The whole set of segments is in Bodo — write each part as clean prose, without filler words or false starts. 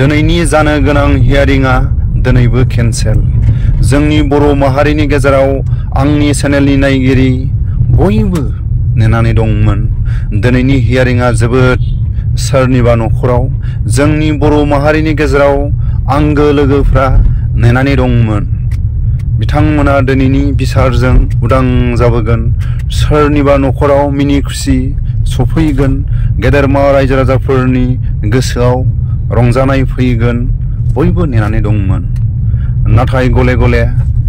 दिनैनि जानो गोनां हियारिंआ दिनैबो केन्सेल। जोंनि बर' माहारिनि गेजेराव आंनि चेनेलनि नायगिरि बयबो नेनानै दंमोन। दिनैनि हियारिंआ जोबोद सोरनिबा न'खराव जोंनि बर' माहारिनि गेजेराव आंगो लोगोफ्रा नेनानै दंमोन। बिथांमोना दिनैनि बिसारजों उदां जाबोगोन। सोरनिबा न'खराव मिनि खुसि सफैगोन। गेदेरमा रायजो राजाफोरनि गोसोआव रंजानाय फैगोन। बयबो नेनानै दंमोन। नाथाय गले गले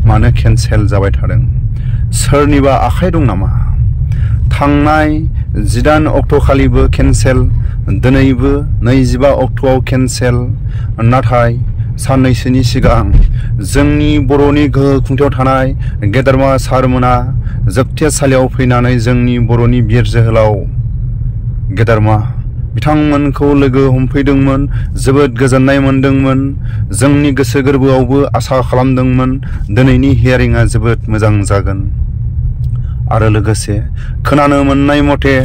मानो केन्सेल जाबाय थादों? सोरनिबा आखाइ दं नामा? थांनाय 18 अक्ट'खालिबो केन्सेल, दिनैबो 25 अक्ट'आव केन्सेल। नाथाय साननैसोनि सिगां जोंनि बर'नि गोहो खुंथायाव थानाय गेदेरमा सारमोना जोबथेसालियाव फैनानै जोंनि बर'नि बिर जोहोलाव गेदेरमा बिथांमोनखौ लोगो हमफैदोंमोन। जोबोद गोजोननाय मोनदोंमोन। जोंनि गोसो गोरबोआवबो आसा खालामदोंमोन दिनैनि हियारिंआ जोबोद मोजां जागोन। आरो लोगोसे खोनानो मोननाय मथे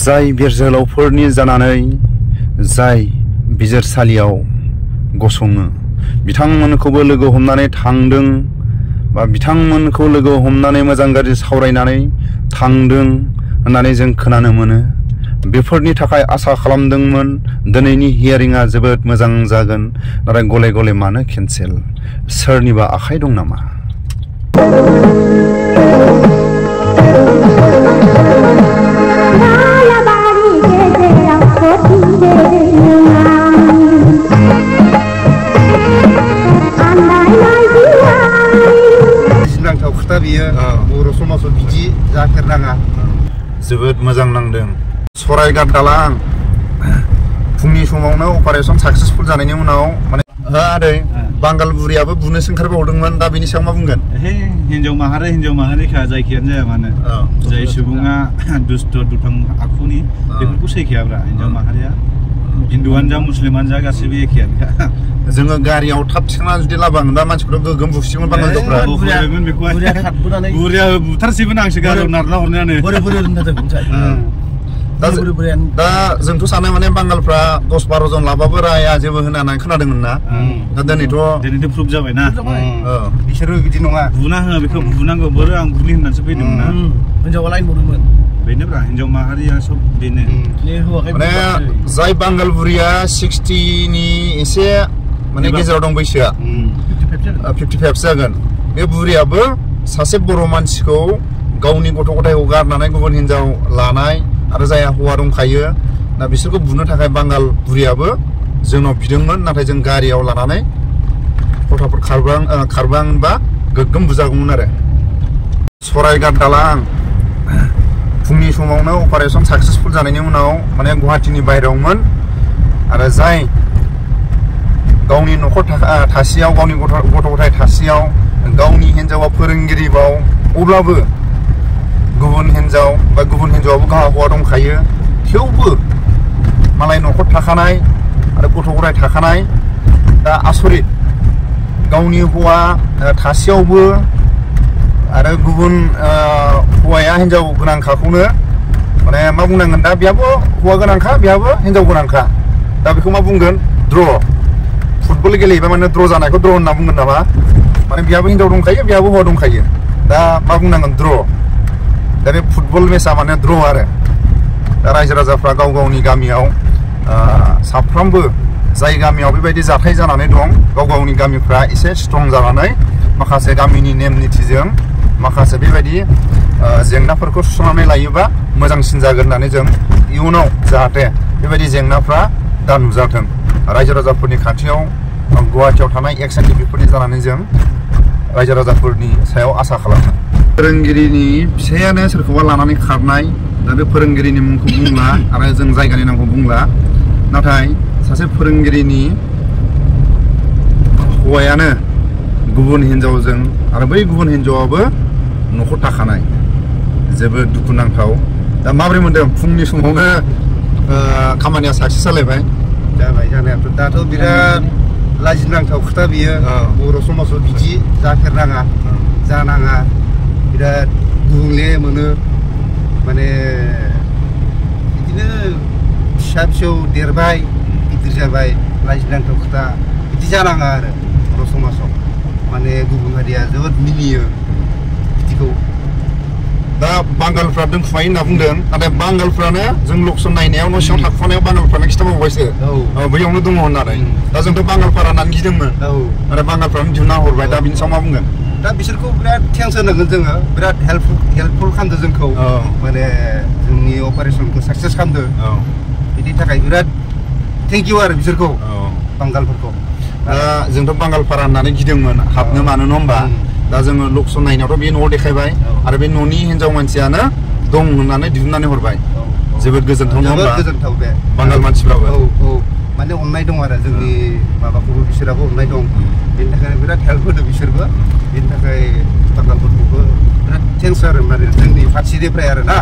जाय बिर जोहोलावफोरनि जानानै जाय बिजिरसालियाव गसङो बिथांमोनखौबो लोगो हमनानै थांदों, बा बिथांमोनखौ लोगो हमनानै मोजां गाज्रि सावरायनानै थांदों होननानै जों खोनानो मोनो। बेफोरनि थाखाय आसा खालामदोंमोन दिनैनि हियारिंआ जोबोद मोजां जागोन। नाथाय गले गले मानो केन्सेल? सोरनिबा आखाइ दं नामा? जिनांथाव खोथा बियो बर' समाजाव बिदि जाफेरनाङा। जोबोद मोजां नांदों। सरायघाट दालां फुंनि समावनो अपारेशन साक्सेसफुल जानायनि उनाव माने आदै बांगाल बुरियाबो बुनोसो ओंखारबावदोंमोन। दा बेनि सायाव मा बुंगोन? हिन्जाव माहारिखा जायखियानो जाया मानो जाय सुबुङा दुस्त दुथां आखुनि बेफोरखौ सैखायाब्रा। हिन्जाव माहारिया हिन्दुआनो जा मुस्लिमानो जा गासिबो एखेयानोखा। जोङो गारियाव थाब थिखांना जुदि लाबोआमोनबा मानसिफोरा गोगोम बुसिगोन बांगालफ्रा। बुरिया बुथारसिगोन आंसो गारियाव नारना हरनायानो। दा जोंथ' सानो माने बांगालफ्रा 10-12 जन लाबाबो राया जेबो होननानै खोनादोंमोन ना। दा दिनैथ' प्रुफ जाबायना। बिसोरबो बिदि नङा। बुना हो बेखौ बुनांगौ बोरो आं बुनि होननानैसो फैदोंमोन ना। हिनजावा लाइन हरदोंमोन। बेनोब्रा हिन्जाव माहारिया सब बेनो। माने जाय बांगाल बुरिया 60नि एसे माने गेजेराव दं बैसोआ 55 जागोन। बे बुरियाबो सासे बर' मानसिखौ गावनि गथ' गथायखौ गारनानै गुबुन हिनजाव लानाय आरो जायहा हौवा दंखायो दा बिसोरखौ बुनो थाखाय बांगाल बुरियाबो जोंनाव बिदोंमोन। नाथाय जों गारियाव लानानै फटाफट खारबांबा गोगोम बुजागौमोन आरो। सरायघाट दालां फुंनि समावनो अपारेशन साक्सेसफुल जानायनि उनाव माने गुवाहाटीनि बायहेरायावमोन। आरो जाय गावनि न'खर थासेयाव गावनि गथ' गथाय थासेयाव गावनि हिन्जावा फोरोंगिरिबाव अब्लाबो गुबुन हिन्जाव बा गुबुन हिन्जावाबो गावहा हौवा दंखायो थेवबो मालाय न'खर थाखानाय आरो गथ' गथाय थाखानाय दा आसरित गावनि हौवा थासेयावबो आरो गुबुन हौवाया हिन्जाव गोनांखाखौनो माने मा बुंनांगोन दा बेहाबो हौवा गोनांखा बेहाबो हिन्जाव गोनांखा। दा बेखौ मा बुंगोन? द्र'। फुटबल गेलेयोबा माने द्र' जानायखौ द्र' होनना बुंगोन नामा? माने बेहाबो हिन्जाव दंखायो बेहाबो हौवा दंखायो। दा मा बुंनांगोन? द्र'। दा बे फुटबल मेचआ माने द्र' आरो। दा रायजो राजाफ्रा गाव गावनि गामियाव साफ्रोमबो जाय गामियाव बेबायदि जाथाय जानानै दं गाव गावनि गामिफ्रा एसे स्ट्रं जानानै माखासे गामिनि नेम निथिजों माखासे बेबायदि जेंनाफोरखौ सुस्रांनानै लायोबा मोजांसिन जागोन होननानै जों इयुनाव जाहाथे बेबायदि जेंनाफ्रा दा नुजाथों। रायजो राजाफोरनि खाथियाव गुवाहाटीयाव थानाय एक्स एन टि भिफोरनि जानानै जों रायजो राजाफोरनि सायाव आसा खालामो। फोरोंगिरिनि फिसायानो सोरखौबा लानानै खारनाय। दा बे फोरोंगिरिनि मुंखौ बुंला आरो जों जायगानि नामखौ बुंला। नाथाय सासे फोरोंगिरिनि हौवायानो गुबुन हिन्जावजों आरो बै गुबुन हिन्जावाबो न'खर थाखानाय। जोबोद दुखुनांथाव। दा माबोरै मोनदों? फुंनि समावनो खामानिया साक्सेस जालायबाय। जाबाय जानायाथ' दाथ' बिराद लाजिनांथाव खोथा बियो। बर' समाजाव बिदि जाफेरनाङा जानाङा। बिराद गुबुंले मोनो माने बिदिनो फिसा फिसौ देरबाय गिदिर जाबाय लाजिनांथाव खोथा बिदि जानाङा आरो बर' समाजाव माने गुबुन हारिया जोबोद मिनियो बिदिखौ दा बांगालफ्रा दोनखुमायो होनना बुंदों नाथाय बांगालफ्रानो जों लक्सन नायनायाव न' सिङाव थाखुमानायाव बांगालफ्रानो खिथाबावबायसो बैयावनो दङ होननानै दा जोंथ' बांगालफोरा होननानै गिदोंमोन आरो बांगालफ्रानो दिहुनना हरबाय दा बिनि सायाव मा बुंगोन दा बिसोरखौ बिराद थेंक्स होनांगोन जोङो बिराद हेल्पफुल खालामदों जोंखौ माने जोंनि अपारेसनखौ साक्सेस खालामदों बिनि थाखाय बिराद थेंक इउ आरो बिसोरखौ बांगालफोरखौ दा जोंथ' बांगालफोरा होननानै गिदोंमोन हाबनो मानो नङा होमबा दा जोङो लक्सन नायनायावथ' बे न'आव देखायबाय आरो बे न'नि हिन्जाव मानसियानो दं होननानै दिहुननानै हरबाय जोबोद गोजोनथाव नङा होमबा गोजोनथाव बे बांगाल मानसिफ्राबो माने अननाय दं आरो जोंनि माबाखौबो बिसोराबो अननाय दं बेनि थाखायनो बिराद हेल्प होदों बिसोरबो बेनि थाखाय बांगालफोरखौबो बिराद थेंक्स आरो माने जोंनि फारसेनिफ्राय आरो ना